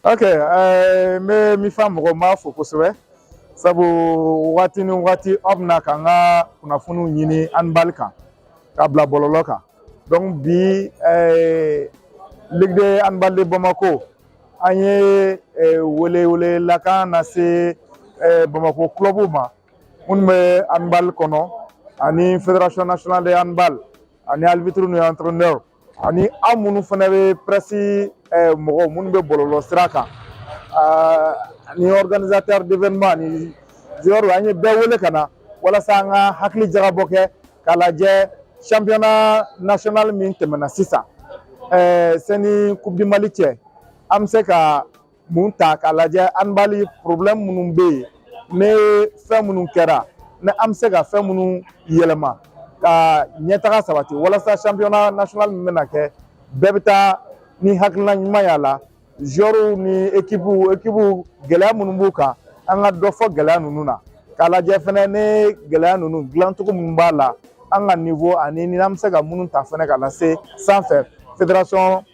Ok, me mi fa mɔgɔ ma fo kosɛbɛ sabu waati ni waati aw bɛna ka n ka kunnafoniw ɲini handball kan k'a bila bɔlɔlɔ kan donc bi Ligue de handball de Bamako an ye wele lakan lase Bamako club ma minnu bɛ handball kɔnɔ ani fédération nationale de handball ani arbitre ni entraîneur ani aw minnu fana bɛ presse mɔgɔw minnu bɛ bɔlɔlɔ sira kan ni organisateur d'événement ni joueur an ye bɛɛ wele ka na walasa an ka hakili jagabɔ kɛ k'a lajɛ championnat national min tɛmɛna sisan sani coupe du Mali cɛ an bɛ se ka mun ta k'a lajɛ handball problème minnu bɛ yen ni fɛn minnu kɛra ni an bɛ se ka fɛn minnu yɛlɛma ka ɲɛtaga sabati walasa championnat national min bɛna kɛ bɛɛ bɛ taa ni hakilina ɲuman y'a la joueurs ni équipe gɛlɛya minnu b'u kan an ka dɔ fɔ gɛlɛya ninnu na k'a lajɛ fɛnɛ ni gɛlɛya ninnu dilancogo minnu b'a la an ka niveau ani ni an bɛ se ka minnu ta fɛnɛ ka na se sanfɛ fédération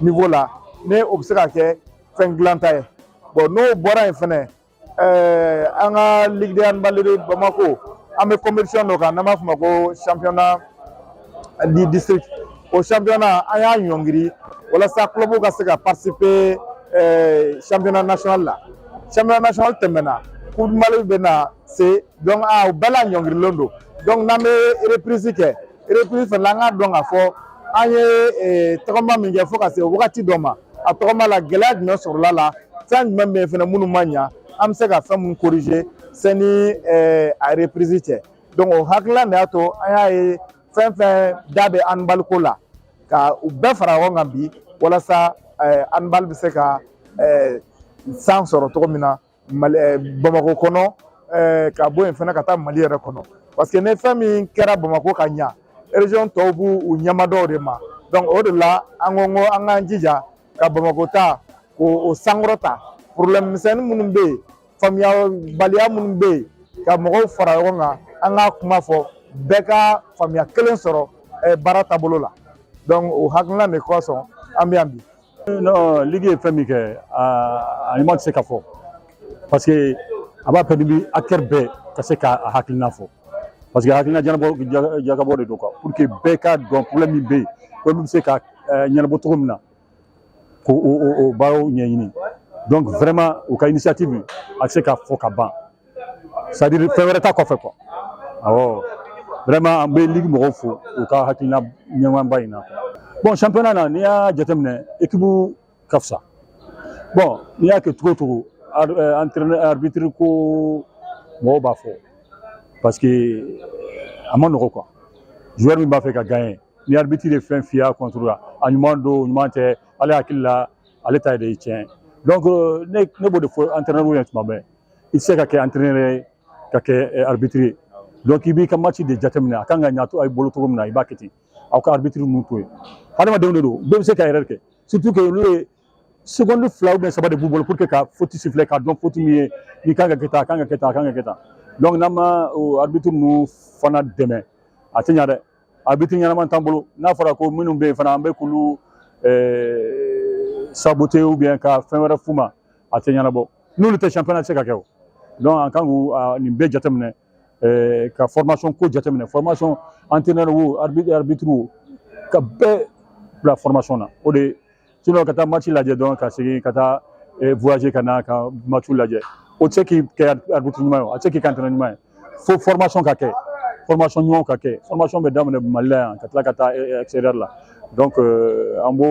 niveau la ni o bɛ se ka kɛ fɛn dilanta ye bon n'o bɔra yen fɛnɛ an ka Ligue de handball de Bamako an bɛ compétition dɔ kan n'an b'a fɔ o ma ko championnat du district o championnat an y'a ɲɔngiri walasa club ka se ka participer championnat national la championnat national tɛmɛna coupe du Mali bɛ na se donc o bɛɛ la ɲɔngirilen don donc n'an bɛ reprise kɛ reprise fana an k'a dɔn k'a fɔ an ye tagama min kɛ fo ka se wagati dɔ ma a tagama la gɛlɛya jumɛn sɔrɔla la fɛn jumɛn bɛ yen fana minnu ma ɲa an bɛ se ka fɛn minnu corriger sani a reprise cɛ donc o hakilina de y'a to an y'a ye fɛn fɛn da bɛ handball ko la ka u bɛɛ fara ɲɔgɔn kan bi walasa handball bɛ se ka san sɔrɔ cogo min na Bamako kɔnɔ ka bɔ yen fana ka taa Mali yɛrɛ kɔnɔ parce que ni fɛn min kɛra Bamako ka ɲa région tɔw b'u ɲɛmadɔw de ma donc o de la an ko an k'an jija ka Bamako ta k'o sankɔrɔta problème misɛnnin minnu bɛ yen faamuyabaliya minnu bɛ yen ka mɔgɔw fara ɲɔgɔn kan an k'a kuma fɔ bɛɛ ka faamuya kelen sɔrɔ baara taabolo la donc o hakilina de kosɔn an bɛ yan bi. Non, Ligue ye fɛn min kɛ a ɲuman tɛ se ka fɔ parce que a b'a permis acteur bɛɛ ka se k'a hakilina fɔ parce que hakilina jagabɔ de don quoi pour que bɛɛ k'a dɔn problème min bɛ yen ko min bɛ se ka ɲɛnabɔ cogo min na k'o baaraw ɲɛɲini donc vraiment u ka initiative a tɛ se ka fɔ ka ban c'est à dire fɛn wɛrɛ t'a kɔfɛ quoi awɔ vraiment an bɛ Ligue mɔgɔw fo u ka hakilina ɲɛnama in na quoi. Bon championnat na n'i y'a jateminɛ équipe ka fisa bon n'i y'a kɛ cogo o cogo entraîneur arbitre ko mɔgɔw b'a fɔ parce que a ma nɔgɔ quoi joueur min b'a fɛ ka gagner ni arbitre ye fɛn fiyɛ contre la a ɲuman don ɲuman tɛ ale hakili la ale ta ye de ye tiɲɛ donc ne b'o de fɔ entraîneur ɲɛna tuma bɛɛ i tɛ se ka kɛ entraîneur ye ka kɛ arbitre ye donc i b'i ka match de jateminɛ a kan ka ɲa a bolo cogo min na i b'a kɛ ten aw ka arbitre ninnu to yen hadamadenw de don bɛɛ bɛ se ka erreur kɛ surtout que olu ye seconde fila ou bien saba de b'u bolo pour que ka faute siffler ka dɔn faute min ye ni kan ka kɛ tan a kan ka kɛ tan a kan ka kɛ tan donc n'an ma o arbitre ninnu fana dɛmɛ a tɛ ɲa dɛ arbitre ɲɛnama t'an bolo n'a fɔra ko minnu bɛ yen fana an bɛ k'olu saboter ou bien ka fɛn wɛrɛ f'u ma a tɛ ɲɛnabɔ n'olu tɛ championnat tɛ se ka kɛ o donc an kan k'u nin bɛɛ jateminɛ ka formation ko jateminɛ formation entraîneur wo arbitre wo ka bɛɛ bila formation na o de sinon ka taa match lajɛ dɔrɔn ka segin ka taa voyager ka na ka match lajɛ o tɛ se k'i kɛ arbitre ɲuman ye o a tɛ se k'i kɛ entraîneur ɲuman ye fo formation ka kɛ formation ɲuman ka kɛ formation bɛ daminɛ Mali la yan ka tila ka taa extérieur la donc an b'o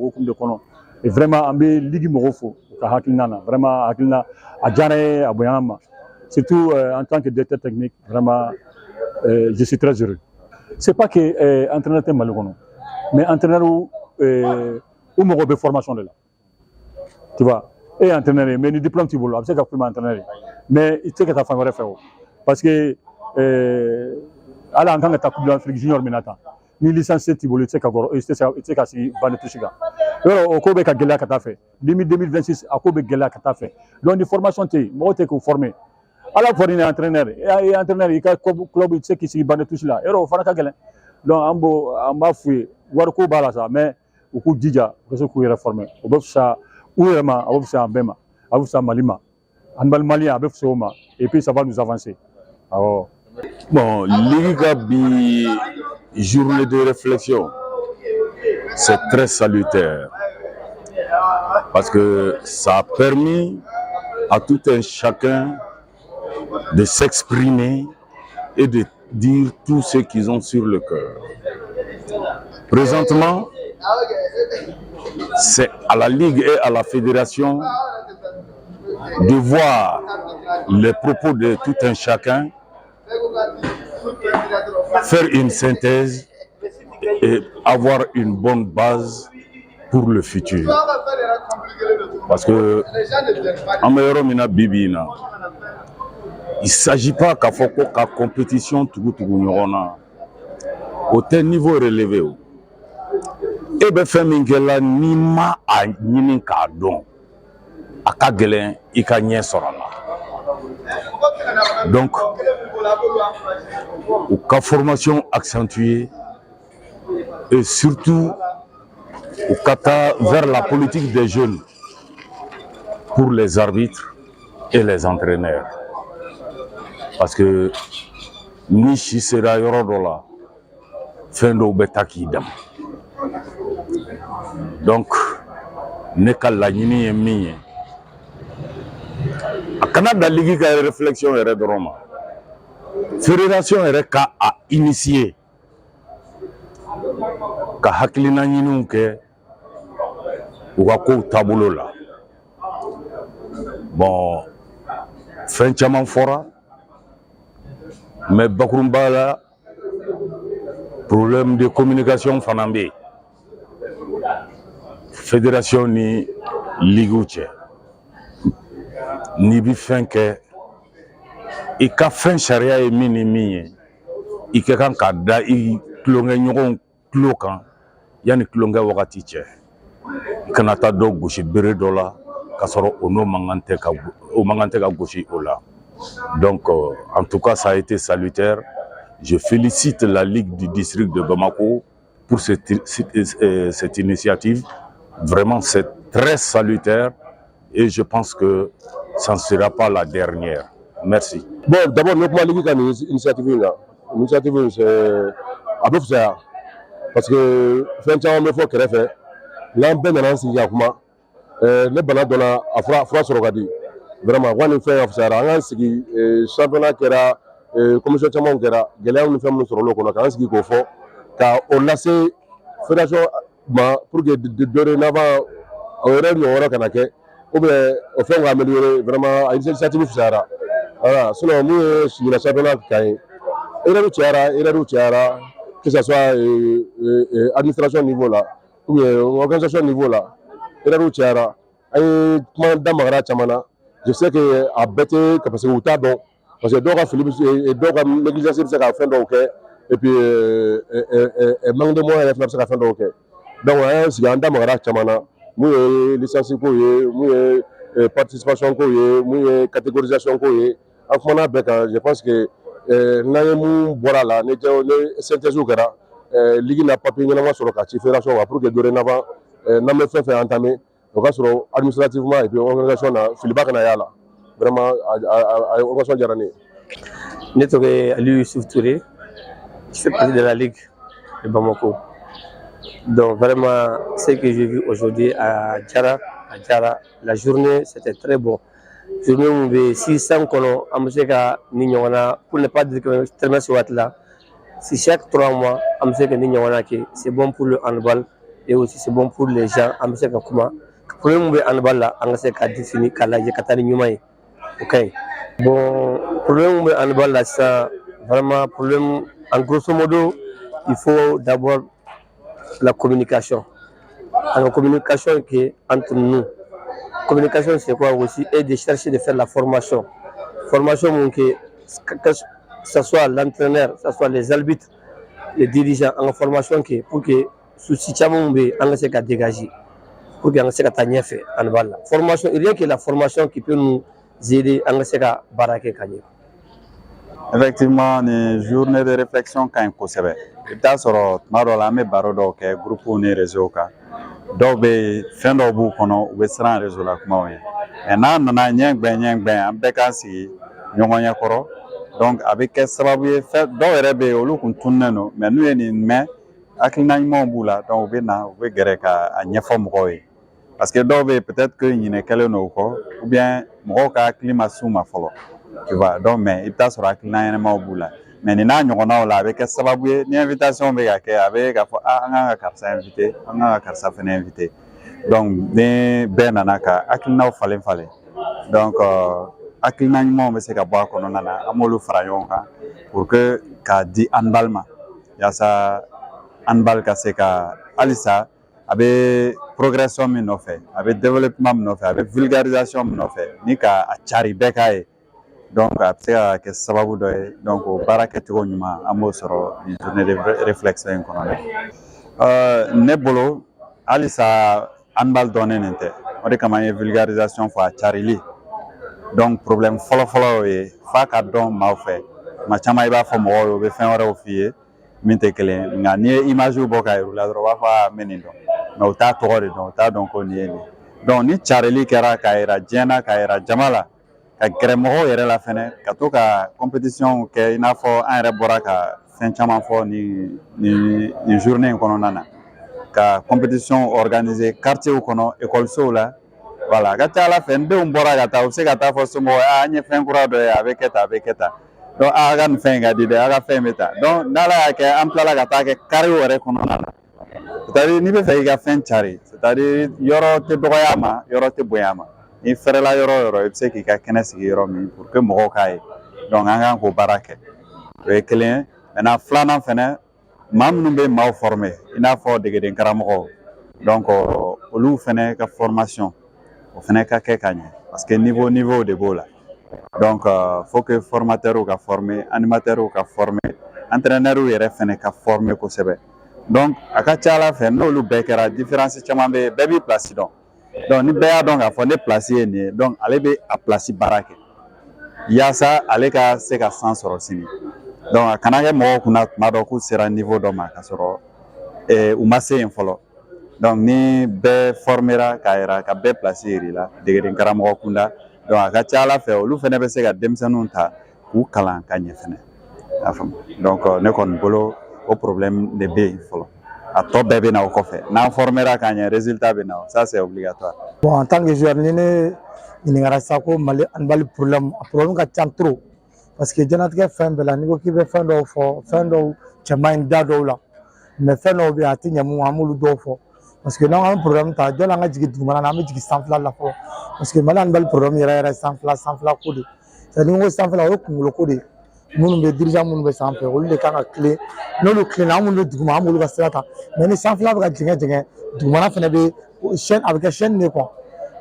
hukumu de kɔnɔ et vraiment an bɛ Ligue mɔgɔw fo u ka hakilina na vraiment hakilina a diyara n ye a bonyana n ma surtout en tant que directeur technique vraiment je suis très heureux c'est pas que entraîneur tɛ Mali kɔnɔ mais entraîneur u mago bɛ formation de la tu vois e ye entraîneur ye mais ni diplôme t'i bolo a bɛ se ka f'i ma entraîneur ye mais i tɛ se ka taa fan wɛrɛ fɛ o parce que hali an kan ka taa coupe d'Afrique junior min na tan ni licence t'i bolo i tɛ se ka kɔrɔ i tɛ se ka sigi banc de touche kan yɔrɔ o ko bɛ ka gɛlɛya ka taa fɛ 2026 a ko bɛ gɛlɛya ka taa fɛ donc ni formation tɛ yen mɔgɔw tɛ k'u former ala fɔra ni entraîneur e ye entraîneur i ka club i tɛ se k'i sigi banc de touche la yɔrɔ o fana ka gɛlɛn donc an b'a f'u ye wariko b'a la sa mais u k'u jija u ka se k'u yɛrɛ former o bɛ fisa ou a fait un Bema, a fait un Malima, un Malien a fait un et puis ça va nous avancer. Alors, bon, l'Igabi, journée de réflexion, c'est très salutaire parce que ça a permis à tout un chacun de s'exprimer et de dire tout ce qu'ils ont sur le cœur. Présentement, c'est à la Ligue et à la Fédération de voir les propos de tout un chacun, faire une synthèse et avoir une bonne base pour le futur. Parce que il ne s'agit pas qu'à faire la compétition au tel niveau relevé. Et bien, faire mingela ni ma a ni kadon a kagelen i ka ɲɛ sɔrɔ la. Donc, ou ka formation accentuée et surtout ou kata vers la politique des jeunes pour les arbitres et les entraîneurs. Parce que ni si sera yɔrɔ dɔ la fɛn dɔw bɛ taa k'i dama. Donc, ne ka laɲini ye min ye a kana da ligi ka réflexion yɛrɛ dɔrɔn ma. Fédération yɛrɛ ka a initier ka hakilina ɲiniw kɛ u ka kow taabolo la. Bon, fɛn caman fɔra mais bakurunba la problème de communication fana bɛ yen. Fédération ni ligue cɛ n'i bi fɛn kɛ i ka fɛn sariya ye min ni min ye i ka kan ka da i tulonkɛɲɔgɔnw tulo kan yanni tulonkɛ wagati cɛ i kana taa dɔ gosi bere dɔ la k'a sɔrɔ o n'o mankan tɛ ka gosi o la. Donc en tout cas ça a été salutaire. Je félicite la Ligue du district de Bamako pour cette initiative. Vraiment, c'est très salutaire et je pense que ça ne sera pas la dernière. Merci. Bon, d'abord, nous avons une initiative. L'initiative, c'est à peu près ça. Parce que, quand on fait un fait, l'ambé n'a signé à comment les bananes donnent à France Rogadi. Vraiment, on a fait un fait. On a signé championnat qui era commission championnat qui era Galéa nous fait sur le qu'on a signé qu'on fait car on a fait fédération pour que dorénavant on aurait mieux on a fait ou bien on fait améliorer vraiment à l'initiative Fusara. Voilà, sinon nous sur le championnat qui que ce soit administration niveau là ou organisation niveau là je sais que à bête parce que autant bon parce que donc Philippe et donc négligence c'est à fin donc et puis manque de moyens c'est à fin donc donc si on damara chamana mu licence ko ye mu participation ko ye mu catégorisation ko ye en comment je pense que n'ayemu bora la ne synthèse kɛra ligue na papier ɲɛnama sɔrɔ ka ci fédération pour que dorénavant n'an bɛ fɛn fɛn entamé o ka sɔrɔ administrativement et puis organisation na filiba kana y'a la vraiment a organisation diyara ne ye. Ne tɔgɔ ye Aliou Youssouf Touré, je fais partie de la Ligue de Bamako. Donc vraiment, ce que j'ai vu aujourd'hui à Djara, la journée c'était très bon. Journée où on 600 kono, amseka ni ɲɔgɔnna pour ne pas dire que tellement ce watt là. Si chaque 3 mois, amseka ni ɲɔgɔnna ke c'est bon pour le handball et aussi c'est bon pour les gens. Amseka kuma problème où handball là, amseka définir kala je katani ɲuman ye. Ok. Bon, problème où handball là, ça vraiment problème en grosso modo, il faut d'abord la communication. La communication qui est entre nous. Communication, c'est quoi aussi? Et de chercher de faire la formation. Formation, que ce soit l'entraîneur, que ce soit les arbitres, les dirigeants, en formation pour que ce système soit dégagé. Pour que soit fait en bas. Formation, rien que la formation qui peut nous aider à faire baraquer. Effectivement, une journée de réflexion quand même possible. Il y a des baro dɔw kɛ groupe ni réseau kan dɔw bɛ fɛn dɔw b'u kɔnɔ u bɛ siran réseau la kumaw ye mais n'a nana ɲɛgbɛn an bɛɛ k'an sigi ɲɔgɔn ɲɛ kɔrɔ donc a bɛ kɛ sababu ye dɔw yɛrɛ bɛ yen olu kun tununnen don mais n'u ye nin mɛn hakilina ɲumanw b'u la donc u bɛ na u bɛ gɛrɛ ka ɲɛfɔ mɔgɔw ye parce que dɔw bɛ yen peut-être que ɲinɛ kɛlen don o kɔ ou bien mɔgɔw ka hakili ma s'u ma fɔlɔ tu vois donc mais i bɛ taa sɔrɔ hakilina ɲɛnamaw b'u la mais nin n'a ɲɔgɔnnaw la a bɛ kɛ sababu ye ni invitation bɛ ka kɛ a bɛ k'a fɔ an kan ka karisa invité an kan ka karisa fɛnɛ invité donc ni bɛɛ nana ka hakilinaw falen falen donc hakilina ɲumanw bɛ se ka bɔ a kɔnɔna na an b'olu fara ɲɔgɔn kan pour que k'a di handball ma yaasa handball ka se ka halisa a bɛ progression min nɔfɛ a bɛ développement min nɔfɛ a bɛ vulgarisation min nɔfɛ ni ka a cari bɛɛ k'a ye donc a bɛ se ka kɛ sababu dɔ ye donc o baara kɛcogo ɲuman an b'o sɔrɔ nin journée de réflexion in kɔnɔ ne bolo halisa handball dɔnnen nin tɛ o de kama an ye vulgarisation fɔ a carili donc problème fɔlɔ-fɔlɔ y'o ye f'a ka dɔn maaw fɛ tuma caman i b'a fɔ mɔgɔw ye u bɛ fɛn wɛrɛw f'i ye min tɛ kelen ye nka n'i ye image bɔ k'a yir'u la dɔrɔn u b'a fɔ n bɛ nin dɔn mais u t'a tɔgɔ de dɔn u t'a dɔn ko nin ye nin donc ni carili kɛra k'a yira diɲɛ na k'a yira jama la ka gɛrɛ mɔgɔw yɛrɛ la fɛnɛ ka to ka compétition kɛ i n'a fɔ an yɛrɛ bɔra ka fɛn caman fɔ nin journée in kɔnɔna na ka compétition organiser quartier kɔnɔ écolesow la voilà a ka ca ala fɛ n denw bɔra ka taa u bɛ se ka taa fɔ somɔgɔw an ye fɛn kura dɔ ye a bɛ kɛ tan a bɛ kɛ tan donc a ka nin fɛn in ka di dɛ a ka fɛn bɛ ta donc n'ala y'a kɛ an tilala ka taa kɛ carré yɛrɛ kɔnɔna na c'est-à-dire n'i bɛ fɛ i ka fɛn cari c'est-à-dire yɔrɔ tɛ dɔgɔya a ma yɔrɔ tɛ bonya a ma ni fɛrɛla yɔrɔ o yɔrɔ i bɛ se k'i ka kɛnɛ sigi yɔrɔ min pour que mɔgɔw k'a ye donc an kan k'o baara kɛ o ye kelen ye maintenant filanan fɛnɛ maa minnu bɛ maaw former i n'a fɔ degeden karamɔgɔw donc olu fɛnɛ ka formation o fɛnɛ ka kɛ ka ɲɛ parce que niveau de b'o la donc faut que formateurs ka former animateurs ka former entraîneurs yɛrɛ fɛnɛ ka former kosɛbɛ donc a ka ca ala fɛ n'olu bɛɛ kɛra différence caman bɛ yen bɛɛ b'i place dɔn donc ni bɛɛ y'a dɔn k'a fɔ ne place ye nin ye donc ale bɛ a place baara kɛ yaasa ale ka se ka san sɔrɔ sini donc a kana kɛ mɔgɔw kunna tuma dɔ k'u sera niveau dɔ ma ka sɔrɔ u ma se yen fɔlɔ donc ni bɛɛ formera k'a yira ka bɛɛ place yir'i la degeden karamɔgɔ kunda donc a ka ca ala fɛ olu fɛnɛ bɛ se ka denmisɛnninw ta k'u kalan ka ɲɛ fɛnɛ a faamu donc ne kɔni bolo o problème de bɛ yen fɔlɔ a tɔ bɛɛ bɛ na o kɔfɛ n'an formera ka ɲɛ résultat bɛ na ça c'est obligatoire. Bon en tant que joueur ni ne ɲininkara sa ko Mali handball problème ka ca trop parce que diɲɛlatigɛ fɛn bɛɛ la n'i ko k'i bɛ fɛn dɔw fɔ fɛn dɔw cɛ man ɲi da dɔw la mais fɛn dɔw bɛ yen a tɛ ɲɛ mun an b'olu dɔw fɔ parce que n'an ka problème ta jɔn an ka jigin dugumana na an bɛ jigin sanfɛla la fɔlɔ parce que Mali handball problème yɛrɛ sanfɛla ko de c'est à dire ni ko sanfɛla o ye kunkolo ko de minnu bɛ dirigeant minnu bɛ sanfɛ olu de kan ka tilen n'olu tilenna an minnu bɛ duguma an b'olu ka sira ta mais ni sanfɛla bɛ ka jɛngɛ dugumana fana bɛ chaîne a bɛ kɛ chaîne de quoi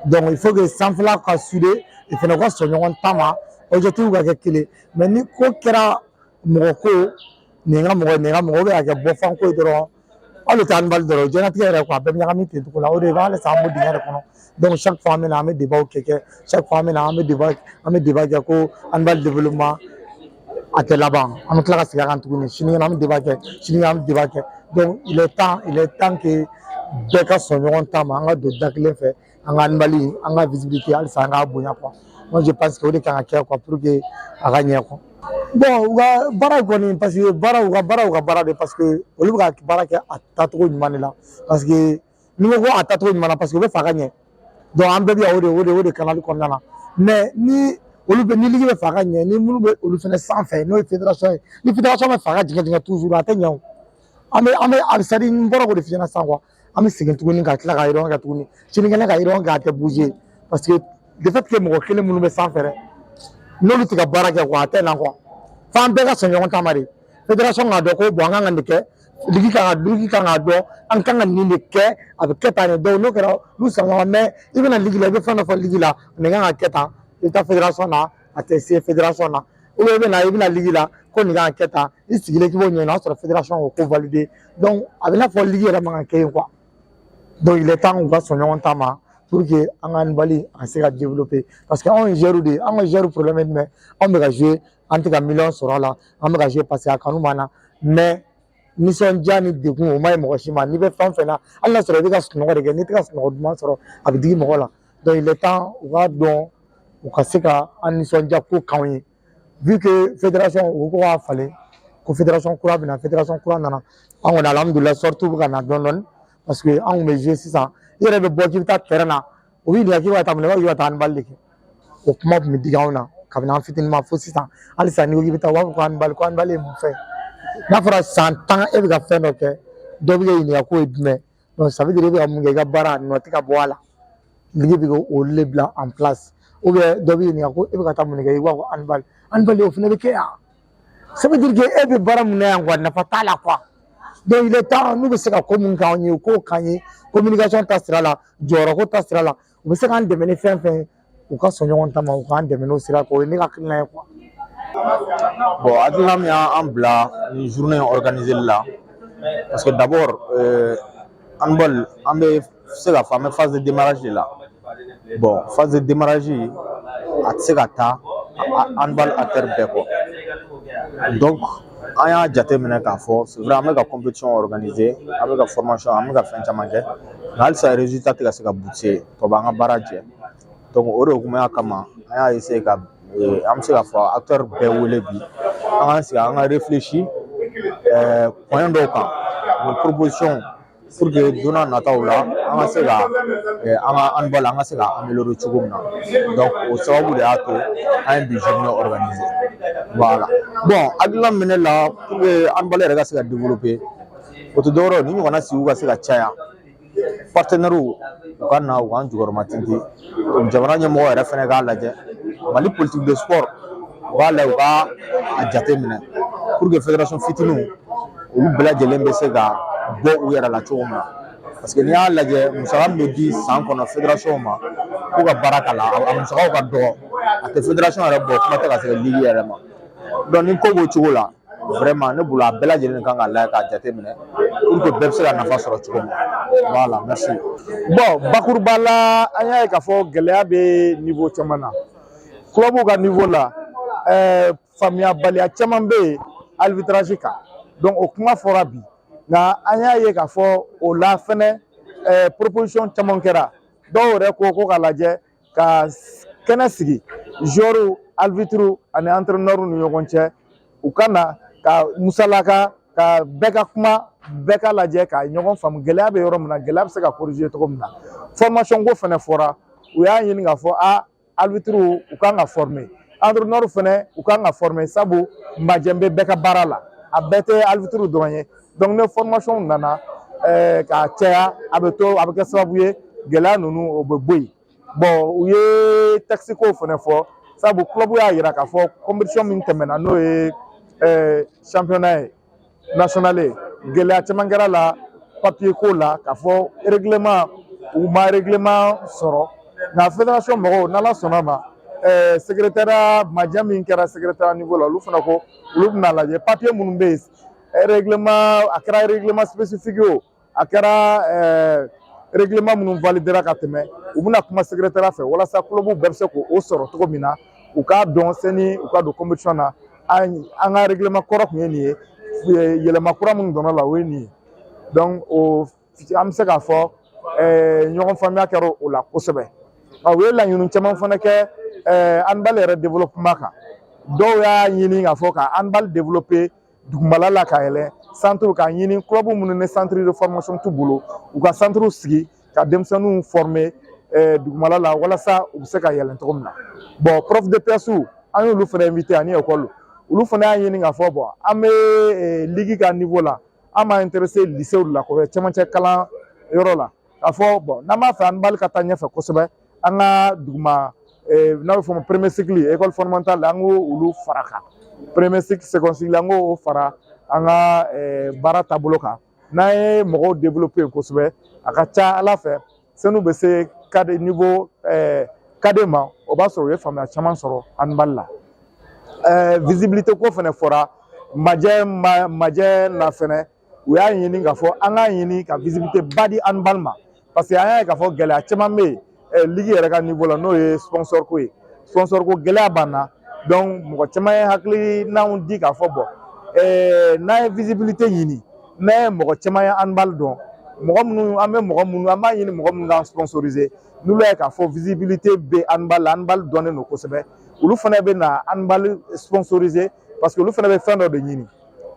donc il faut que sanfɛla ka suder i fana ka sɔn ɲɔgɔn ta ma objectif ka kɛ kelen mais ni ko kɛra mɔgɔ ko nin ka mɔgɔ bɛ ka kɛ bɔfan ko ye dɔrɔn hali tɛ handball dɔrɔn diɲɛlatigɛ yɛrɛ quoi a bɛɛ bɛ ɲagami ten cogo la o de b'a halisa an b'o dingɛ de kɔnɔ donc chaque fois an bɛ na an bɛ débat kɛ chaque fois an bɛ na an bɛ débat kɛ ko handball développement a tɛ laban an bɛ tila ka segin a kan tuguni sinikɛnɛ an bɛ débat kɛ sinikɛnɛ an bɛ débat kɛ donc il est temps que bɛɛ ka sɔn ɲɔgɔn ta ma an ka don da kelen fɛ an ka handball an ka visibilité halisa an k'a bonya quoi moi je pense que o de kan ka kɛ quoi pour que a ka ɲɛ quoi. Bon u ka baara kɔni parce que u ka baara de parce que olu bɛ ka baara kɛ a tacogo ɲuman de la parce que ni ko a tacogo ɲuman na parce que u bɛ fɛ a ka ɲɛ donc an bɛɛ bɛ yan o de canal kɔnɔna na mais ni olu bɛ ni ligue bɛ fɛ a ka ɲɛ ni minnu bɛ olu fana sanfɛ n'o ye fédération ye ni fédération bɛ fɛ a ka jigin toujours a tɛ ɲɛ o an bɛ c'est à dire n bɔra k'o de f'i ɲɛna sisan quoi an bɛ segin tuguni ka tila ka yɔrɔ kɛ tuguni sinikɛnɛ ka yɔrɔ kɛ a tɛ bouger parce que de fait que mɔgɔ kelen minnu bɛ sanfɛ dɛ n'olu tɛ ka baara kɛ quoi a tɛ na quoi f'an bɛɛ ka sɔn ɲɔgɔn ta ma de fédération k'a dɔn ko bon an kan ka nin kɛ ligue kan ka dɔn an kan ka nin de kɛ a bɛ kɛ tan de donc n'o kɛra n'u sɔnna ɲɔgɔn mais i bɛna ligue la i bɛ fɛn dɔ fɔ ligue la nin kan ka kɛ tan i bɛ taa fédération na a tɛ se fédération na ou bien i bɛna ligue la ko nin kan ka kɛ tan i sigilen k'i b'o ɲɛɲini o y'a sɔrɔ fédération y'o ko valider donc a bɛ i n'a fɔ ligue yɛrɛ man ka kɛ yen quoi donc il est temps u ka sɔn ɲɔgɔn ta ma pour que an ka handball a ka se ka développer parce que anw ye joueur de ye an ka joueur problème ye jumɛn anw bɛ ka jouer an tɛ ka miliyɔn sɔrɔ a la an bɛ ka jouer parce que a kanu b'an na mais nisɔndiya ni degun o ma ɲi mɔgɔ si ma n'i bɛ fɛn o fɛn na hali n'a sɔrɔ i bɛ ka sunɔgɔ de kɛ n'i tɛ ka sunɔgɔ duman sɔrɔ a bɛ digi mɔgɔ la donc il est temps u k'a dɔn u ka se ka an nisɔndiya ko k'anw ye vu que fédération u ko k'a falen ko fédération kura bɛ na fédération kura nana an kɔni alihamudulilayi sorties bɛ ka na dɔɔni dɔɔni parce que an kun bɛ jouer sisan i yɛrɛ bɛ bɔ k'i bɛ taa terrain na o b'i ɲininka k'i bɛ ka taa mun na i b'a fɔ k'i bɛ taa handball de kɛ o kuma tun bɛ digi anw na kabini an fitinin ma fo sisan halisa n'i ko k'i bɛ taa u b'a fɔ ko handball ye mun fɛn ye n'a fɔra san 10 e bɛ ka fɛn dɔ kɛ dɔ bɛ kɛ ɲininka k'o ye jumɛn donc ça veut dire e bɛ ka mun kɛ i ka baara nɔ tɛ ka bɔ a la ligue bɛ k'olu le bila en place ou bien dɔ bɛ ɲininka ko e bɛ ka taa mun kɛ i b'a fɔ handball o fana bɛ kɛ yan ça veut dire que e bɛ baara mun na yan quoi nafa t'a la quoi donc il est temps n'u bɛ se ka ko mun k'anw ye u k'o k'an ye communication ta sira la jɔyɔrɔko ta sira la u bɛ se k'an dɛmɛ ni fɛn fɛn u ka sɔn ɲɔgɔn ta ma u k'an dɛmɛ n'o sira kan o ye ne ka hakilina ye quoi. Bon, hakilina min y'an bila ni journée organisée la parce que d'abord handball an bɛ se k'a fɔ an bɛ phase de démarrage de la bon phase de démarrage a tɛ se ka taa handball acteur bɛɛ kɔ donc an y'a jateminɛ k'a fɔ c'est vrai an bɛ ka compétition organiser an bɛ ka formation an bɛ ka fɛn caman kɛ nka halisa résultat tɛ ka se ka bousser tɔ b'an ka baara jɛ donc o de hukumu kama an y'a essayer ka an bɛ se k'a fɔ acteur bɛɛ wele bi an k'an sigi an ka réfléchir point dɔw kan ni proposition pour que don n'a nataw la an ka se ka an ka handball an ka se ka améliorer cogo min na donc o sababu de y'a to an ye bi journée organiser voilà bon hakilina min bɛ ne la pour que handball yɛrɛ ka se ka développer o tɛ dɔwɛrɛ ye ni ɲɔgɔnna sigiw ka se ka caya partenaires u ka na u k'an jukɔrɔma tintin donc jamana ɲɛmɔgɔ yɛrɛ fɛnɛ k'a lajɛ Mali politique de sport u b'a lajɛ u ka a jate minɛ pour que fédération fitininw olu bɛɛ lajɛlen bɛ se ka bɔ u yɛrɛ la cogo min na parce que n'i y'a lajɛ musaka min bɛ di san kɔnɔ fédération ma k'u ka baara k'a la a musakaw ka dɔgɔ a tɛ fédération yɛrɛ bɔ kuma tɛ ka se ligue yɛrɛ ma donc ni ko b'o cogo la vraiment ne bolo a bɛɛ lajɛlen kan ka lajɛ k'a jate minɛ pour que bɛɛ bɛ se ka nafa sɔrɔ cogo min na voilà merci. bon bakuruba la an y'a ye k'a fɔ gɛlɛya bɛ niveau caman na club ka niveau la faamuyabaliya caman bɛ yen arbitrage kan donc o kuma fɔra bi nka an y'a ye k'a fɔ o la fɛnɛ proposition caman kɛra dɔw yɛrɛ ko k'a lajɛ ka kɛnɛ sigi joueurs arbitres ani entraîneurs ni ɲɔgɔn cɛ u ka na ka musalaka ka bɛɛ ka kuma bɛɛ ka lajɛ ka ɲɔgɔn faamu gɛlɛya bɛ yɔrɔ min na gɛlɛya bɛ se ka corriger cogo min na formation ko fɛnɛ fɔra u y'a ɲini k'a fɔ arbitres u kan ka former entraîneurs fɛnɛ u kan ka former sabu majɛ bɛ bɛɛ ka baara la a bɛɛ tɛ arbitres dɔrɔn ye donc ne formation nana ka caya a bɛ kɛ sababu ye gɛlɛya ninnu o bɛ bɔ yen bon u ye texte ko fɛnɛ fɔ sabu club y'a yira k'a fɔ compétition min tɛmɛna n'o ye championnat ye national ye gɛlɛya caman kɛra la papier ko la k'a fɔ règlement u ma règlement sɔrɔ nka fédération mɔgɔw n'ala sɔnna ma secrétaire majɛ min kɛra secrétaire niveau la olu fana ko olu bɛna lajɛ papier minnu bɛ yen règlement a kɛra règlement spécifique o a kɛra règlement minnu validera ka tɛmɛ u bɛna kuma secrétaire fɛ walasa club bɛɛ bɛ se k'o sɔrɔ cogo min na u k'a dɔn sani u ka don compétition na an ka règlement kɔrɔ tun ye nin ye yɛlɛma kura minnu donna la o ye nin ye donc an bɛ se k'a fɔ ɲɔgɔn faamuya kɛra o la kosɛbɛ u ye laɲini caman fana kɛ handball yɛrɛ développement kan dɔw y'a ɲini k'a fɔ ka handball développer dugumala la ka yɛlɛ centre k'a ɲini club minnu ni centre de formation t'u bolo u ka centre sigi ka denmisɛnninw former dugumala la walasa u bɛ se ka yɛlɛn cogo min na bon prof de PS an y'olu fana invité ani école olu fana y'a ɲini k'a fɔ bon an bɛ ligue ka niveau la an b'a intéressé lycée la kosɛbɛ cɛmancɛ kalan yɔrɔ la k'a fɔ bon n'an b'a fɛ handball ka taa ɲɛfɛ kosɛbɛ an ka duguma n'a bɛ fɔ o ma premier cycle école fondamentale an k'olu fara kan premier cycle second cycle an k'o fara an ka baara taabolo kan n'an ye mɔgɔw développer kosɛbɛ a ka ca ala fɛ sanu bɛ se cadre niveau cadre ma o b'a sɔrɔ u ye faamuya caman sɔrɔ handball la visibilité ko fɛnɛ fɔra majɛ na fɛnɛ u y'a ɲini k'a fɔ an k'a ɲini ka visibilité ba di handball ma parce que an y'a ye k'a fɔ gɛlɛya caman bɛ yen ligue yɛrɛ ka niveau la n'o ye sponsor ko ye sponsor ko gɛlɛya b'an na donc mɔgɔ caman ye hakilinaw di k'a fɔ bon n'an ye visibilité ɲini ne mɔgɔ caman ye handball dɔn mɔgɔ minnu an bɛ mɔgɔ minnu an b'a ɲini mɔgɔ minnu k'an sponsoriser n'olu ye k'a fɔ visibilité bɛ handball la handball dɔnnen don kosɛbɛ olu fana bɛ na handball sponsoriser parce que olu fana bɛ fɛn dɔ de ɲini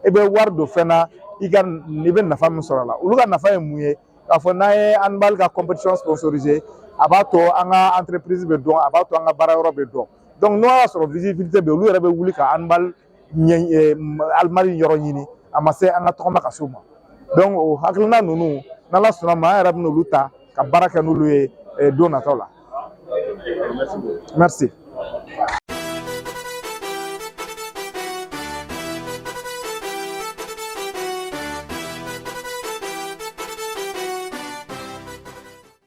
e bɛ wari don fɛn na i bɛ nafa min sɔrɔ a la olu ka nafa ye mun ye k'a fɔ n'an ye handball ka compétition sponsoriser a b'a to an ka entreprise bɛ dɔn a b'a to an ka baara yɔrɔ bɛ dɔn donc n'o y'a sɔrɔ visibilité bɛ olu yɛrɛ bɛ wuli ka handball alimari yɔrɔ ɲini a ma se an ka tɔgɔma ka s'o ma donc o hakilina ninnu n'ala sɔnna ma an yɛrɛ bɛ n'olu ta ka baara kɛ n'olu ye don nataw la merci.